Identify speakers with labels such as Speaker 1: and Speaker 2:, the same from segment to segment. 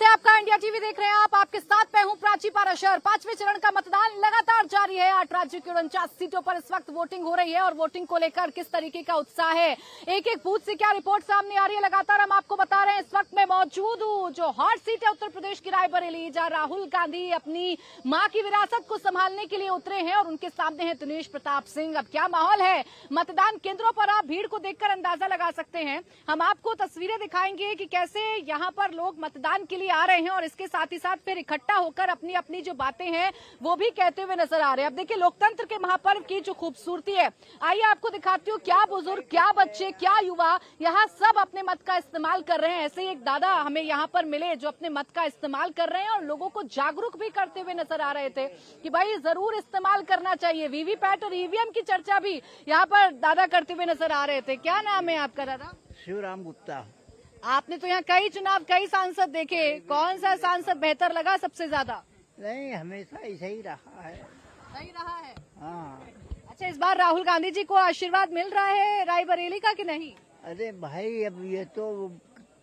Speaker 1: आपका India TV देख रहे हैं आप। आपके साथ मैं हूं प्राची पाराशर। 5वें चरण का मतदान लगातार जारी है। 8 राज्यों की 49 सीटों पर इस वक्त वोटिंग हो रही है और वोटिंग को लेकर किस तरीके का उत्साह है, एक एक बूथ से क्या रिपोर्ट सामने आ रही है, लगातार हम आपको बता रहे हैं। इस वक्त मैं मौजूद हूं जो हॉट सीट है उत्तर प्रदेश की रायबरेली, जहां राहुल गांधी अपनी मां की विरासत को संभालने के लिए उतरे हैं और उनके सामने है दिनेश प्रताप सिंह। अब क्या माहौल है मतदान केंद्रों पर, आप भीड़ को देखकर अंदाजा लगा सकते हैं। हम आपको तस्वीरें दिखाएंगे कि कैसे यहाँ पर लोग मतदान के लिए आ रहे हैं और इसके साथ ही साथ फिर इकट्ठा होकर अपनी अपनी जो बातें हैं वो भी कहते हुए नजर आ रहे हैं। अब देखिए लोकतंत्र के महापर्व की जो खूबसूरती है, आइए आपको दिखाती हूँ। क्या बुजुर्ग, क्या बच्चे, क्या युवा यहाँ सब अपने मत का इस्तेमाल कर रहे हैं। ऐसे ही एक दादा हमें यहाँ पर मिले जो अपने मत का इस्तेमाल कर रहे हैं और लोगों को जागरूक भी करते हुए नजर आ रहे थे कि भाई जरूर इस्तेमाल करना चाहिए। वीवीपैट और ईवीएम की चर्चा भी यहाँ पर दादा करते हुए नजर आ रहे थे। क्या नाम है आपका दादा?
Speaker 2: शिवराम गुप्ता।
Speaker 1: आपने तो यहाँ कई चुनाव, कई सांसद देखे, कौन सा सांसद बेहतर लगा सबसे ज्यादा?
Speaker 2: नहीं, हमेशा ऐसा ही रहा है।
Speaker 1: सही रहा है।
Speaker 2: हाँ।
Speaker 1: अच्छा, इस बार राहुल गांधी जी को आशीर्वाद मिल रहा है रायबरेली का कि नहीं?
Speaker 2: अरे भाई, अब ये तो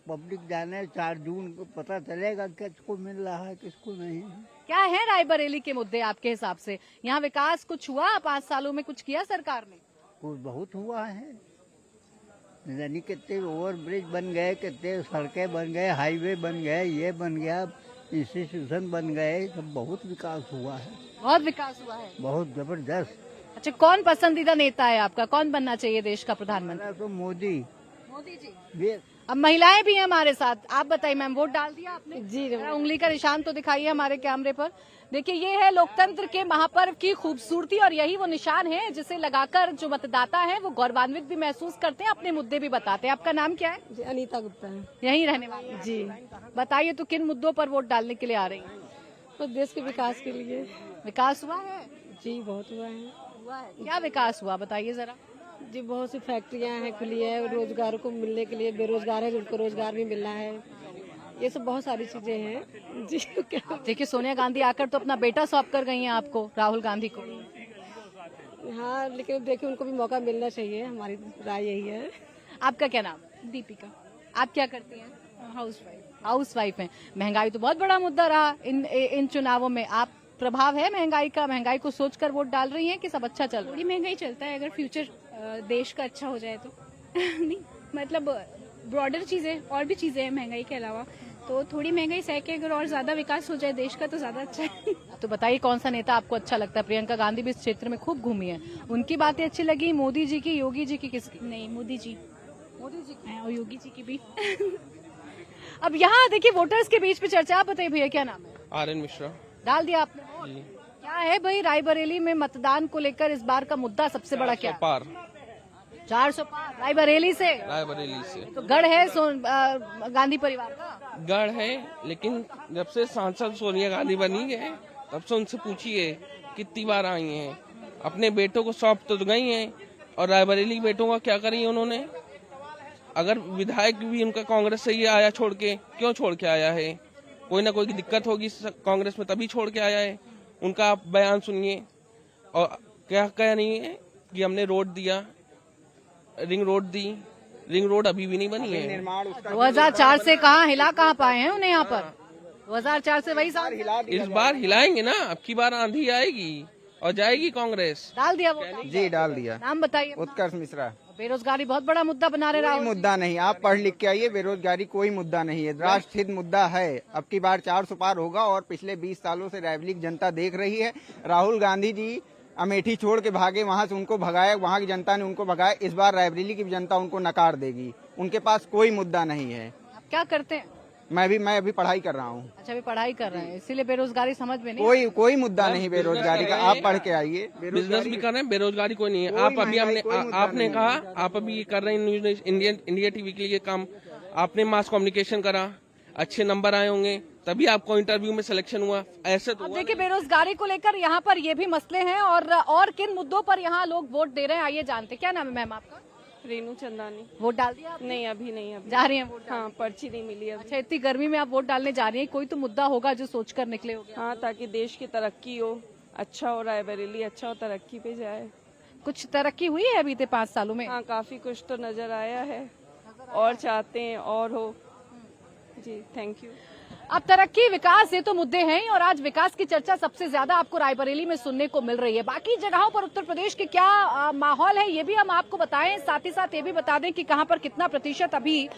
Speaker 2: पब्लिक जाने, 4 जून को पता चलेगा किसको मिल रहा है किसको नहीं।
Speaker 1: क्या है रायबरेली के मुद्दे आपके हिसाब से? यहाँ विकास कुछ हुआ? 5 सालों में कुछ किया सरकार ने?
Speaker 2: कुछ बहुत हुआ है। यानी कितने ओवर ब्रिज बन गए, कितने सड़कें बन गए, हाईवे बन गए, ये बन गया, इंस्टीट्यूशन बन गए, सब बहुत विकास हुआ है।
Speaker 1: बहुत विकास हुआ है,
Speaker 2: बहुत जबरदस्त।
Speaker 1: अच्छा, कौन पसंदीदा नेता है आपका? कौन बनना चाहिए देश का प्रधानमंत्री?
Speaker 2: तो मोदी।
Speaker 1: मोदी जी।
Speaker 2: ये
Speaker 1: अब महिलाएं भी हैं हमारे साथ। आप बताइए मैम, वोट डाल दिया आपने?
Speaker 3: जी।
Speaker 1: जरा उंगली का निशान तो दिखाइए हमारे कैमरे पर। देखिए, ये है लोकतंत्र के महापर्व की खूबसूरती और यही वो निशान है जिसे लगाकर जो मतदाता है वो गौरवान्वित भी महसूस करते हैं, अपने मुद्दे भी बताते हैं। आपका नाम क्या है?
Speaker 3: जी, अनीता गुप्ता है।
Speaker 1: यहीं रहने वाले हैं?
Speaker 3: जी।
Speaker 1: बताइए तो किन मुद्दों पर वोट डालने के लिए आ रही हैं?
Speaker 3: तो देश के विकास के लिए।
Speaker 1: विकास हुआ है?
Speaker 3: जी, बहुत हुआ है।
Speaker 1: हुआ है। क्या विकास हुआ बताइए जरा।
Speaker 3: जी, बहुत सी फैक्ट्रियां हैं खुली है, रोजगार को मिलने के लिए, बेरोजगार है उनको रोजगार भी मिलना है, ये सब बहुत सारी चीजें हैं। जी। क्या
Speaker 1: देखिए, सोनिया गांधी आकर तो अपना बेटा सौंप कर गई हैं आपको, राहुल गांधी को।
Speaker 3: हाँ, लेकिन देखिए उनको भी मौका मिलना चाहिए, हमारी राय यही है।
Speaker 1: आपका क्या नाम?
Speaker 4: दीपिका।
Speaker 1: आप क्या करती हैं?
Speaker 4: हाउसवाइफ।
Speaker 1: हाउस वाइफ हैं। महंगाई तो बहुत बड़ा मुद्दा रहा इन चुनावों में। आप प्रभाव है महंगाई का? महंगाई को सोचकर वोट डाल रही हैं कि सब अच्छा चल रहा है?
Speaker 4: थोड़ी महंगाई चलता है, अगर फ्यूचर देश का अच्छा हो जाए तो नहीं, मतलब ब्रॉडर चीजें और भी चीजें हैं महंगाई के अलावा, तो थोड़ी महंगाई सह के अगर और ज्यादा विकास हो जाए देश का तो ज्यादा अच्छा है।
Speaker 1: तो बताइए कौन सा नेता आपको अच्छा लगता है? प्रियंका गांधी भी इस क्षेत्र में खूब घूमी है, उनकी बातें अच्छी लगी? मोदी जी की, योगी जी की, किसकी?
Speaker 4: नहीं, मोदी जी।
Speaker 1: मोदी जी की।
Speaker 4: और योगी जी की भी।
Speaker 1: अब यहाँ देखिए वोटर्स के बीच में चर्चा। आप बताइए भैया, क्या नाम है?
Speaker 5: आर्यन मिश्रा।
Speaker 1: डाल दिया आपने वोट? क्या है भाई रायबरेली में मतदान को लेकर इस बार का मुद्दा सबसे बड़ा क्या?
Speaker 5: पार
Speaker 1: 400 पार रायबरेली से।
Speaker 5: रायबरेली से
Speaker 1: तो गढ़ है गांधी परिवार का।
Speaker 5: गढ़ है, लेकिन जब से सांसद सोनिया गांधी बनी है तब से उनसे पूछिए कितनी बार आई हैं, अपने बेटों को सौंप तो गई हैं, और रायबरेली के बेटों का क्या करी उन्होंने? अगर विधायक भी उनका कांग्रेस से ही आया छोड़ के, क्यों छोड़ के आया है? कोई ना कोई दिक्कत होगी कांग्रेस में तभी छोड़ के आया है। उनका आप बयान सुनिए, और क्या कह नहीं है कि हमने रोड दिया, रिंग रोड दी, रिंग रोड अभी भी नहीं बनी है।
Speaker 1: 2004 से कहाँ हिला कहाँ पाए हैं उन्हें यहाँ पर? 2004 से वही साल
Speaker 5: इस बार हिलाएंगे ना, अब की बार आंधी आएगी और जाएगी कांग्रेस।
Speaker 1: डाल दिया वोट?
Speaker 6: जी, डाल दिया।
Speaker 1: नाम बताइए।
Speaker 6: उत्कर्ष मिश्रा।
Speaker 1: बेरोजगारी बहुत बड़ा मुद्दा बना रहे
Speaker 6: कोई
Speaker 1: राहुल।
Speaker 6: मुद्दा नहीं, आप पढ़ लिख के आइए, बेरोजगारी कोई मुद्दा नहीं है, राष्ट्रहित मुद्दा है। अब की बार 400 पार होगा और पिछले 20 सालों से रायबरेली की जनता देख रही है। राहुल गांधी जी अमेठी छोड़ के भागे, वहां से उनको भगाया, वहां की जनता ने उनको भगाया। इस बार रायबरेली की जनता उनको नकार देगी, उनके पास कोई मुद्दा नहीं है।
Speaker 1: आप क्या करते हैं?
Speaker 6: मैं अभी पढ़ाई कर रहा हूँ।
Speaker 1: अच्छा, अभी पढ़ाई कर रहे हैं, इसीलिए बेरोजगारी समझ में नहीं।
Speaker 6: कोई मुद्दा नहीं बेरोजगारी का, आप पढ़ के आइए।
Speaker 5: बिजनेस भी कर रहे हैं, बेरोजगारी कोई नहीं है। आप अभी आपने कहा आप अभी कर रहे हैं इंडिया टीवी के लिए काम, आपने मास कम्युनिकेशन करा, अच्छे नंबर आए होंगे तभी आपको इंटरव्यू में सिलेक्शन हुआ। ऐसे तो
Speaker 1: देखिए बेरोजगारी को लेकर यहाँ पर ये भी मसले हैं और किन मुद्दों पर यहाँ लोग वोट दे रहे हैं, आइए जानते। क्या नाम है मैम आपका?
Speaker 3: रेनू चंदानी।
Speaker 1: वोट डाल दिया आपने?
Speaker 3: नहीं, अभी नहीं, अभी
Speaker 1: जा रही हैं वोट?
Speaker 3: हाँ, पर्ची नहीं मिली अभी।
Speaker 1: अच्छा, इतनी गर्मी में आप वोट डालने जा रही हैं, कोई तो मुद्दा होगा जो सोचकर निकले होगे।
Speaker 3: हाँ, ताकि देश की तरक्की हो, अच्छा हो, रायबरेली अच्छा हो, तरक्की पे जाए।
Speaker 1: कुछ तरक्की हुई है बीते 5 सालों में?
Speaker 3: हाँ, काफी कुछ तो नजर आया है, और चाहते हैं और हो। जी, थैंक यू।
Speaker 1: अब तरक्की विकास ये तो मुद्दे हैं ही और आज विकास की चर्चा सबसे ज्यादा आपको रायबरेली में सुनने को मिल रही है। बाकी जगहों पर उत्तर प्रदेश के क्या माहौल है ये भी हम आपको बताएं, साथ ही साथ ये भी बता दें कि कहां पर कितना प्रतिशत अभी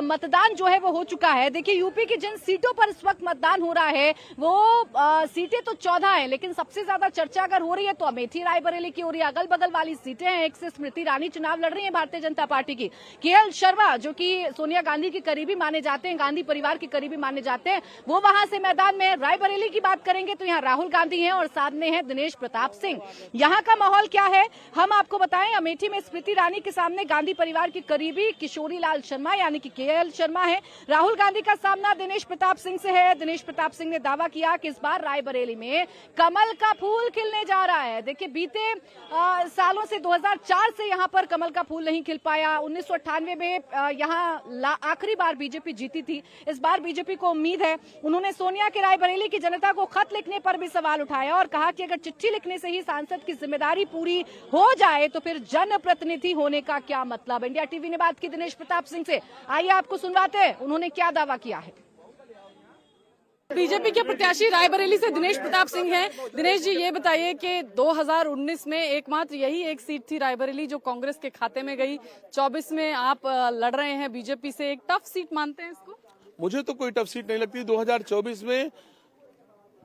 Speaker 1: मतदान जो है वो हो चुका है। देखिए यूपी की जिन सीटों पर इस वक्त मतदान हो रहा है वो सीटें तो 14 है, लेकिन सबसे ज्यादा चर्चा अगर हो रही है तो अमेठी रायबरेली की हो रही है। अगल बगल वाली सीटें हैं, एक से स्मृति ईरानी चुनाव लड़ रही है भारतीय जनता पार्टी की। केएल शर्मा जो कि सोनिया गांधी के करीबी माने जाते हैं, गांधी परिवार के करीबी माने जाते हैं, वो वहां से मैदान में। रायबरेली की बात करेंगे तो यहाँ राहुल गांधी हैं और साथ में है दिनेश प्रताप सिंह। यहाँ का माहौल क्या है हम आपको बताएं। अमेठी में स्मृति ईरानी के सामने गांधी परिवार के करीबी किशोरी लाल शर्मा यानी कि केएल शर्मा है। राहुल गांधी का सामना दिनेश प्रताप सिंह से है। दिनेश प्रताप सिंह ने दावा किया कि इस बार रायबरेली में कमल का फूल खिलने जा रहा है। देखिए बीते सालों से 2004 से यहाँ पर कमल का फूल नहीं खिल पाया। 1998 में यहाँ आखिरी बार बीजेपी जीती थी। इस बार बीजेपी को उम्मीद है। उन्होंने सोनिया के रायबरेली की जनता को खत लिखने पर भी सवाल उठाया और कहा कि अगर चिट्ठी लिखने से ही सांसद की जिम्मेदारी पूरी हो जाए तो फिर जनप्रतिनिधि होने का क्या मतलब। इंडिया टीवी ने बात की दिनेश प्रताप सिंह से, आइए आपको सुनवाते हैं उन्होंने क्या दावा किया है। बीजेपी के प्रत्याशी रायबरेली से दिनेश प्रताप सिंह हैं। दिनेश जी ये बताइए कि 2019 में एकमात्र यही एक सीट थी रायबरेली जो कांग्रेस के खाते में गई। 24 में आप लड़ रहे हैं बीजेपी से, एक टफ सीट मानते हैं इसको?
Speaker 7: मुझे तो कोई टफ सीट नहीं लगती। 2024 में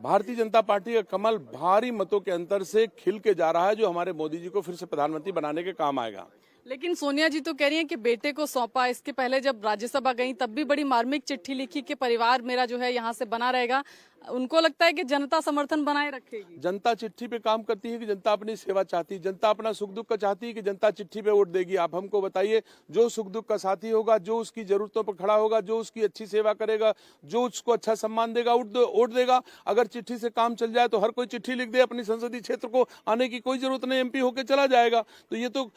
Speaker 7: भारतीय जनता पार्टी का कमल भारी मतों के अंतर से खिल के जा रहा है, जो हमारे मोदी जी को फिर से प्रधानमंत्री बनाने के काम आएगा।
Speaker 3: लेकिन सोनिया जी तो कह रही हैं कि बेटे को सौंपा। इसके पहले जब राज्यसभा गई तब भी बड़ी मार्मिक चिट्ठी लिखी कि परिवार मेरा जो है यहाँ से बना रहेगा। उनको लगता है कि जनता समर्थन बनाए रखेगी।
Speaker 7: जनता चिट्ठी पे काम करती है कि जनता अपनी सेवा चाहती है, जनता अपना सुख दुख का चाहती है कि जनता चिट्ठी पे वोट देगी। आप हमको बताइए, जो सुख दुख का साथी होगा, जो उसकी जरूरतों पर खड़ा होगा, जो उसकी अच्छी सेवा करेगा, जो उसको अच्छा सम्मान देगा, वोट देगा। अगर चिट्ठी से काम चल जाए तो हर कोई चिट्ठी लिख दे, अपनी संसदीय क्षेत्र को आने की कोई जरूरत नहीं, एमपी होकर चला जाएगा। तो ये तो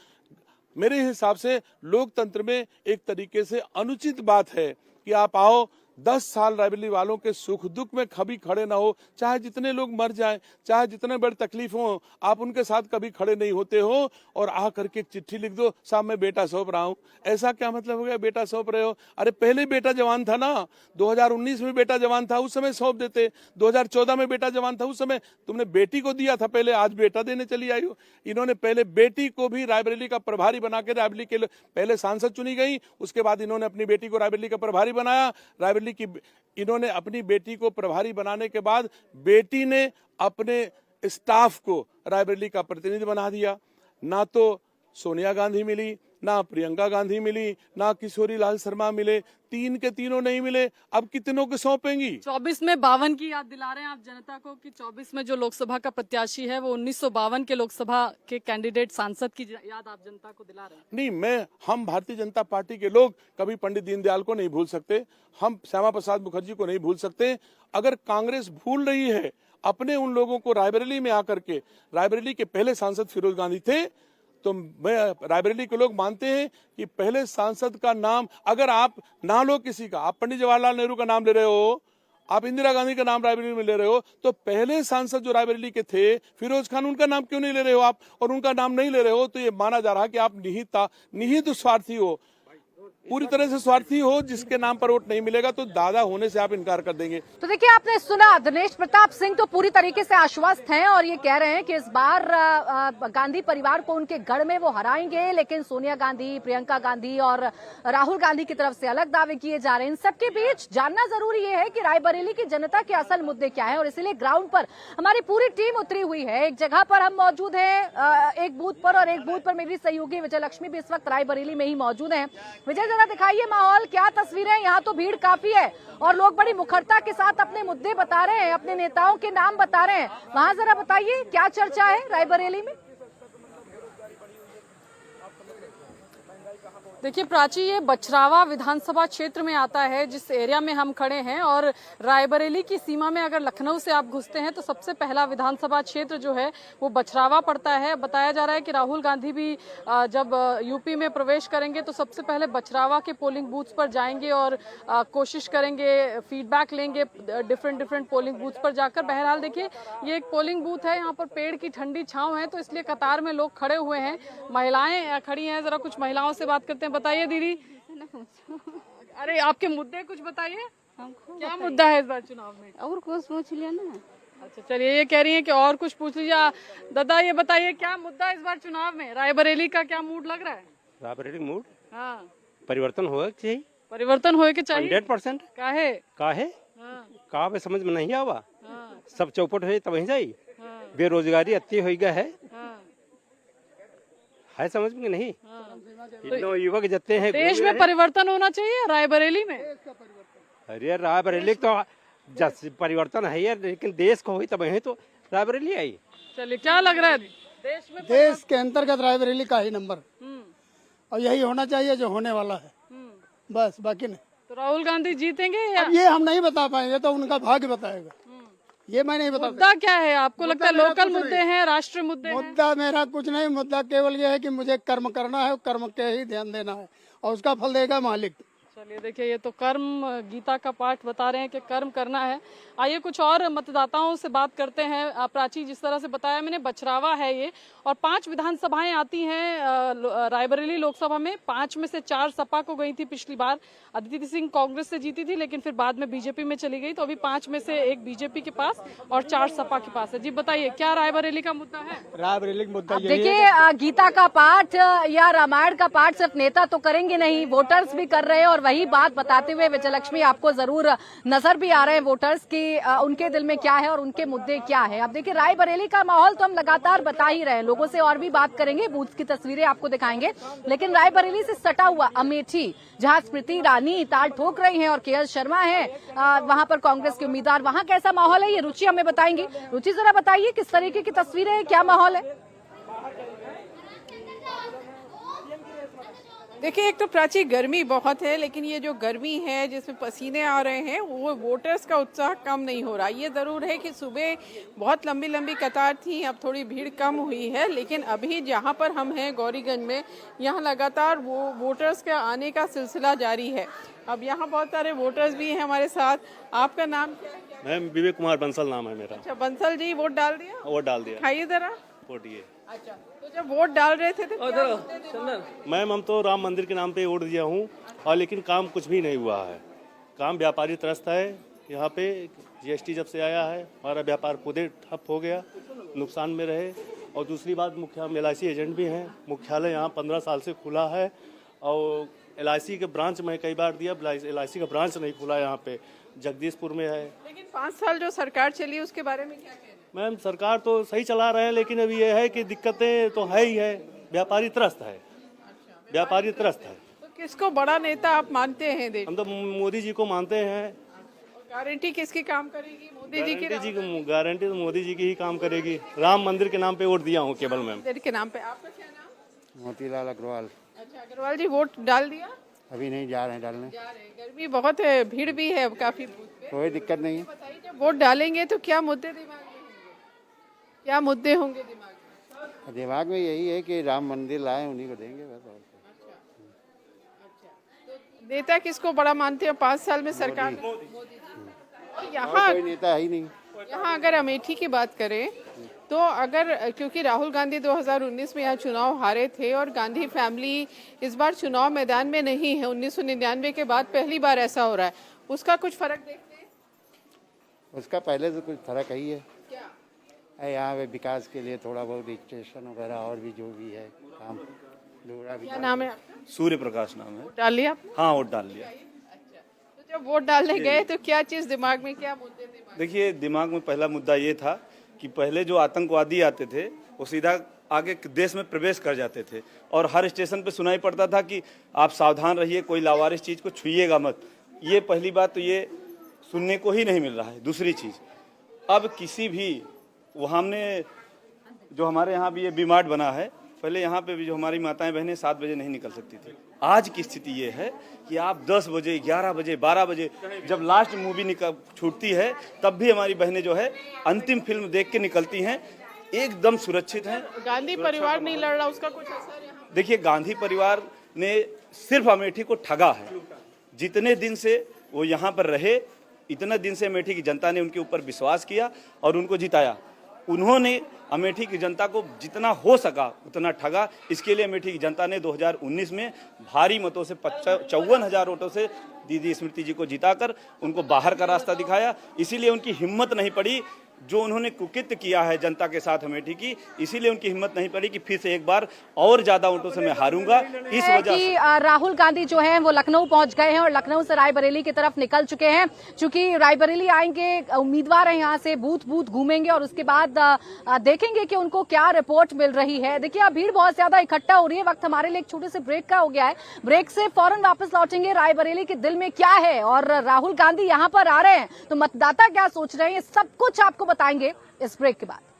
Speaker 7: मेरे हिसाब से लोकतंत्र में एक तरीके से अनुचित बात है कि आप आओ 10 साल रायबरेली वालों के सुख दुख में कभी खड़े ना हो, चाहे जितने लोग मर जाएं, चाहे जितने बड़ी तकलीफ हो, आप उनके साथ कभी खड़े नहीं होते हो और आ करके एक चिट्ठी लिख दो, साहब मैं बेटा सौंप रहा हूं। ऐसा क्या मतलब हो गया बेटा सौंप रहे हो? अरे पहले बेटा जवान था ना, 2019 में बेटा जवान था, उस समय सौंप देते। 2014 में बेटा जवान था, उस समय तुमने बेटी को दिया था पहले, आज बेटा देने चली आई हो। इन्होंने पहले बेटी को भी रायबरेली का प्रभारी बना के रायबरेली के पहले सांसद चुनी गई, उसके बाद इन्होंने अपनी बेटी को रायबरेली का प्रभारी बनाया। रायबरेली की इन्होंने अपनी बेटी को प्रभारी बनाने के बाद बेटी ने अपने स्टाफ को रायबरेली का प्रतिनिधि बना दिया। ना तो सोनिया गांधी मिली, ना प्रियंका गांधी मिली, ना किशोरी लाल शर्मा मिले, तीन के तीनों नहीं मिले। अब कितनों को सौंपेंगी?
Speaker 3: 24 में 52 की याद दिला रहे हैं आप जनता को कि 24 में जो लोकसभा का प्रत्याशी है वो 1952 के लोकसभा के कैंडिडेट सांसद की याद आप जनता को दिला रहे हैं।
Speaker 7: नहीं, हम भारतीय जनता पार्टी के लोग कभी पंडित दीनदयाल को नहीं भूल सकते, हम श्यामा प्रसाद मुखर्जी को नहीं भूल सकते। अगर कांग्रेस भूल रही है अपने उन लोगों को रायबरेली में आकर के, रायबरेली के पहले सांसद फिरोज गांधी थे, तो मैं रायबरेली के लोग मानते हैं कि पहले सांसद का नाम अगर आप ना लो किसी का, आप पंडित जवाहरलाल नेहरू का नाम ले रहे हो, आप इंदिरा गांधी का नाम रायबरेली में ले रहे हो, तो पहले सांसद जो रायबरेली के थे फिरोज खान, उनका नाम क्यों नहीं ले रहे हो आप? और उनका नाम नहीं ले रहे हो तो ये माना जा रहा है कि आप निहित स्वार्थी हो, पूरी तरह से स्वार्थी हो। जिसके नाम पर वोट नहीं मिलेगा तो दादा होने से आप इनकार कर देंगे।
Speaker 1: तो देखिए आपने सुना, दिनेश प्रताप सिंह तो पूरी तरीके से आश्वस्त हैं और ये कह रहे हैं कि इस बार गांधी परिवार को उनके गढ़ में वो हराएंगे, लेकिन सोनिया गांधी, प्रियंका गांधी और राहुल गांधी की तरफ से अलग दावे किए जा रहे हैं। इन सबके बीच जानना जरूरी ये है कि रायबरेली की जनता के असल मुद्दे क्या है और इसीलिए ग्राउंड पर हमारी पूरी टीम उतरी हुई है। एक जगह पर हम मौजूद हैं एक बूथ पर, और एक बूथ पर मेरी सहयोगी विजय लक्ष्मी भी इस वक्त रायबरेली में ही मौजूद है। विजय जरा दिखाइए माहौल, क्या तस्वीरें? यहाँ तो भीड़ काफी है और लोग बड़ी मुखरता के साथ अपने मुद्दे बता रहे हैं, अपने नेताओं के नाम बता रहे हैं। वहां जरा बताइए क्या चर्चा है रायबरेली में?
Speaker 3: देखिए प्राची, ये बछरावा विधानसभा क्षेत्र में आता है जिस एरिया में हम खड़े हैं, और रायबरेली की सीमा में अगर लखनऊ से आप घुसते हैं तो सबसे पहला विधानसभा क्षेत्र जो है वो बछरावा पड़ता है। बताया जा रहा है कि राहुल गांधी भी जब यूपी में प्रवेश करेंगे तो सबसे पहले बछरावा के पोलिंग बूथ पर जाएंगे और कोशिश करेंगे, फीडबैक लेंगे डिफरेंट पोलिंग बूथ पर जाकर। बहरहाल देखिए ये एक पोलिंग बूथ है, यहाँ पर पेड़ की ठंडी छांव है तो इसलिए कतार में लोग खड़े हुए हैं, महिलाएं खड़ी हैं। जरा कुछ महिलाओं से बात करते हैं। बताइए दीदी, अरे आपके मुद्दे कुछ बताइए।
Speaker 4: हमको
Speaker 3: क्या मुद्दा है इस बार चुनाव में?
Speaker 4: और कुछ पूछ लिया ना।
Speaker 3: अच्छा चलिए, ये कह रही है कि और कुछ पूछ लीजिए। दादा ये बताइए क्या मुद्दा है इस बार चुनाव में? रायबरेली का क्या मूड लग रहा है?
Speaker 8: रायबरेली मूड
Speaker 3: हाँ,
Speaker 8: परिवर्तन होगा चाहिए,
Speaker 3: परिवर्तन होए के चाहिए।
Speaker 8: 100%।
Speaker 3: काहे?
Speaker 8: काहे
Speaker 3: हाँ,
Speaker 8: का पे समझ में नहीं आवा,
Speaker 3: हाँ,
Speaker 8: सब चौपट हो तब वहीं जाई।
Speaker 3: हाँ,
Speaker 8: बेरोजगारी अति हो गया
Speaker 3: हाँ,
Speaker 8: है समझ में नहीं।
Speaker 3: हाँ।
Speaker 8: इतने युवक जते हैं
Speaker 3: देश में परिवर्तन होना चाहिए रायबरेली में।
Speaker 8: अरे रायबरेली तो परिवर्तन है यार, लेकिन देश को हुई तब वहीं तो रायबरेली आई।
Speaker 3: चलिए, क्या लग रहा है देश में?
Speaker 9: देश के अंतर्गत रायबरेली का ही नंबर,
Speaker 3: हम्म,
Speaker 9: और यही होना चाहिए जो होने वाला है, बस बाकी नहीं।
Speaker 3: तो राहुल गांधी जीतेंगे या?
Speaker 9: अब ये हम नहीं बता पाएंगे, तो उनका भाग्य बताएगा, ये मैं नहीं बता सकता।
Speaker 3: मुद्दा क्या है आपको लगता है? लोकल मुद्दे हैं, राष्ट्रीय मुद्दे हैं?
Speaker 9: मुद्दा मेरा कुछ नहीं, मुद्दा केवल ये है कि मुझे कर्म करना है, कर्म के ही ध्यान देना है, और उसका फल देगा मालिक।
Speaker 3: चलिए देखिए, ये तो कर्म गीता का पाठ बता रहे हैं कि कर्म करना है। आइए कुछ और मतदाताओं से बात करते हैं। प्राची, जिस तरह से बताया मैंने, बछरावा है ये, और 5 विधानसभाएं आती हैं रायबरेली लोकसभा में। 5 में से 4 सपा को गई थी पिछली बार। अदिति सिंह कांग्रेस से जीती थी, लेकिन फिर बाद में बीजेपी में चली गई। तो अभी 5 में से 1 बीजेपी के पास और 4 सपा के पास है। जी बताइए, क्या रायबरेली का मुद्दा है?
Speaker 9: रायबरेली का मुद्दा
Speaker 1: देखिए, गीता का पाठ या रामायण का पाठ सिर्फ नेता तो करेंगे नहीं, वोटर्स भी कर रहे हैं। और वही बात बताते हुए विजयलक्ष्मी आपको जरूर नजर भी आ रहे हैं वोटर्स की, उनके दिल में क्या है और उनके मुद्दे क्या है। अब देखिए, रायबरेली का माहौल तो हम लगातार बता ही रहे हैं, लोगों से और भी बात करेंगे, बूथ की तस्वीरें आपको दिखाएंगे। लेकिन रायबरेली से सटा हुआ अमेठी, जहां स्मृति ईरानी ताल ठोक रही हैं और के.एल. शर्मा है वहां पर कांग्रेस के उम्मीदवार, वहां कैसा माहौल है ये रुचि हमें बताएंगी। रुचि, जरा बताइए किस तरीके की तस्वीरें हैं, क्या माहौल है?
Speaker 10: देखिए, एक तो प्राची गर्मी बहुत है, लेकिन ये जो गर्मी है जिसमें पसीने आ रहे हैं, वो वोटर्स का उत्साह कम नहीं हो रहा। ये ज़रूर है कि सुबह बहुत लंबी लंबी कतार थी, अब थोड़ी भीड़ कम हुई है। लेकिन अभी जहाँ पर हम हैं गौरीगंज में, यहाँ लगातार वो वोटर्स के आने का सिलसिला जारी है। अब यहाँ बहुत सारे वोटर्स भी हैं हमारे साथ। आपका नाम क्या है?
Speaker 11: मैम विवेक कुमार बंसल नाम है मेरा।
Speaker 10: अच्छा बंसल जी, वोट डाल दिया?
Speaker 11: वोट डाल दिया।
Speaker 10: खाइए जरा।
Speaker 11: वोट दिए।
Speaker 10: अच्छा, तो जब वोट डाल रहे थे तो क्या मुद्दे थे?
Speaker 11: मैम हम तो राम मंदिर के नाम पे वोट दिया हूँ, और लेकिन काम कुछ भी नहीं हुआ है। काम व्यापारी त्रस्त है। यहाँ पे जीएसटी जब से आया है, हमारा व्यापार खुदे ठप हो गया, नुकसान में रहे। और दूसरी बात, मुख्य हम LIC एजेंट भी हैं। मुख्यालय यहाँ 15 साल से खुला है, और LIC के ब्रांच में कई बार दिया, LIC का ब्रांच नहीं खुला यहाँ पे, जगदीशपुर में है।
Speaker 10: लेकिन 5 साल जो सरकार चली उसके बारे में क्या कहना?
Speaker 11: मैम सरकार तो सही चला रहे हैं, लेकिन अभी ये है कि दिक्कतें तो है ही है, व्यापारी त्रस्त है। व्यापारी त्रस्त है।
Speaker 10: तो किसको बड़ा नेता आप मानते हैं देश?
Speaker 11: हम तो मोदी जी को मानते हैं।
Speaker 10: गारंटी किसकी काम करेगी? मोदी जी की?
Speaker 11: गारंटी तो मोदी जी की ही काम करेगी। राम मंदिर के नाम पे वोट दिया हूँ केवल मैम।
Speaker 10: मंदिर के नाम पे। आपका क्या नाम?
Speaker 2: मोतीलाल अग्रवाल।
Speaker 10: अच्छा अग्रवाल जी, वोट डाल दिया?
Speaker 2: अभी नहीं जा रहे हैं डालने,
Speaker 10: जा रहे हैं। गर्मी बहुत है, भीड़ भी है काफी बूथ पे।
Speaker 2: कोई दिक्कत नहीं है।
Speaker 10: बताइए, जब वोट डालेंगे तो क्या मुद्दे दिमाग में होंगे? क्या मुद्दे होंगे दिमाग में?
Speaker 2: दिमाग में यही है कि राम मंदिर लाए, उन्हीं को देंगे बस। और
Speaker 10: तो नेता किसको बड़ा मानते हैं 5 साल में सरकार? मोदी जी। यहाँ
Speaker 2: कोई नेता है ही नहीं।
Speaker 10: यहाँ अगर अमेठी की बात करें तो अगर, क्योंकि राहुल गांधी 2019 में यहाँ चुनाव हारे थे और गांधी फैमिली इस बार चुनाव मैदान में नहीं है, 1999 के बाद पहली बार ऐसा हो रहा है, उसका कुछ फर्क देखते हैं?
Speaker 2: उसका पहले से कुछ फर्क ही है।
Speaker 10: क्या?
Speaker 2: यहाँ पे विकास के लिए थोड़ा बहुत स्टेशन वगैरह और भी जो भी है काम
Speaker 10: क्या नाम है आपका?
Speaker 11: सूर्य प्रकाश नाम है।
Speaker 10: डाल लिया आपने?
Speaker 11: हाँ वोट डाल लिया।
Speaker 10: अच्छा, तो जब वोट डालने गए तो क्या चीज दिमाग में, क्या मुद्दे दिमाग?
Speaker 11: देखिए, दिमाग में पहला मुद्दा ये था कि पहले जो आतंकवादी आते थे वो सीधा आगे देश में प्रवेश कर जाते थे, और हर स्टेशन पे सुनाई पड़ता था कि आप सावधान रहिए, कोई लावारिस चीज़ को छुइएगा मत। ये पहली बात तो ये सुनने को ही नहीं मिल रहा है। दूसरी चीज़, अब किसी भी, वो हमने जो हमारे यहाँ भी ये बीमार्ट बना है, पहले यहाँ पे भी जो हमारी माताएं बहनें 7 बजे नहीं निकल सकती थी। आज की स्थिति ये है कि आप 10 बजे, 11 बजे, 12 बजे जब लास्ट मूवी छूटती है, तब भी हमारी बहनें जो है अंतिम फिल्म देख के निकलती हैं, एकदम सुरक्षित हैं।
Speaker 10: गांधी परिवार नहीं लड़ रहा, उसका कुछ असर यहाँ?
Speaker 11: देखिए, गांधी परिवार ने सिर्फ अमेठी को ठगा है। जितने दिन से वो यहाँ पर रहे, इतने दिन से अमेठी की जनता ने उनके ऊपर विश्वास किया और उनको जिताया। उन्होंने अमेठी की जनता को जितना हो सका उतना ठगा। इसके लिए अमेठी की जनता ने 2019 में भारी मतों से 54,000 वोटों से दीदी स्मृति जी को जिताकर उनको बाहर का रास्ता दिखाया। इसीलिए उनकी हिम्मत नहीं पड़ी, जो उन्होंने कुकृत्य किया है जनता के साथ अमेठी की, इसीलिए उनकी हिम्मत नहीं पड़ी कि फिर से एक बार और ज्यादा वोटों से मैं हारूंगा। इस वजह से
Speaker 1: राहुल गांधी जो है वो लखनऊ पहुंच गए हैं और लखनऊ से रायबरेली की तरफ निकल चुके हैं। चूंकि रायबरेली आएंगे, उम्मीदवार हैं, यहाँ से बूथ बूथ घूमेंगे और उसके बाद देखेंगे कि उनको क्या रिपोर्ट मिल रही है। देखिए, अब भीड़ बहुत ज्यादा इकट्ठा हो रही है। वक्त हमारे लिए एक छोटे से ब्रेक का हो गया है। ब्रेक से फौरन वापस लौटेंगे। रायबरेली के दिल में क्या है और राहुल गांधी यहाँ पर आ रहे हैं तो मतदाता क्या सोच रहे हैं, ये सब कुछ आपको बताएंगे इस ब्रेक के बाद।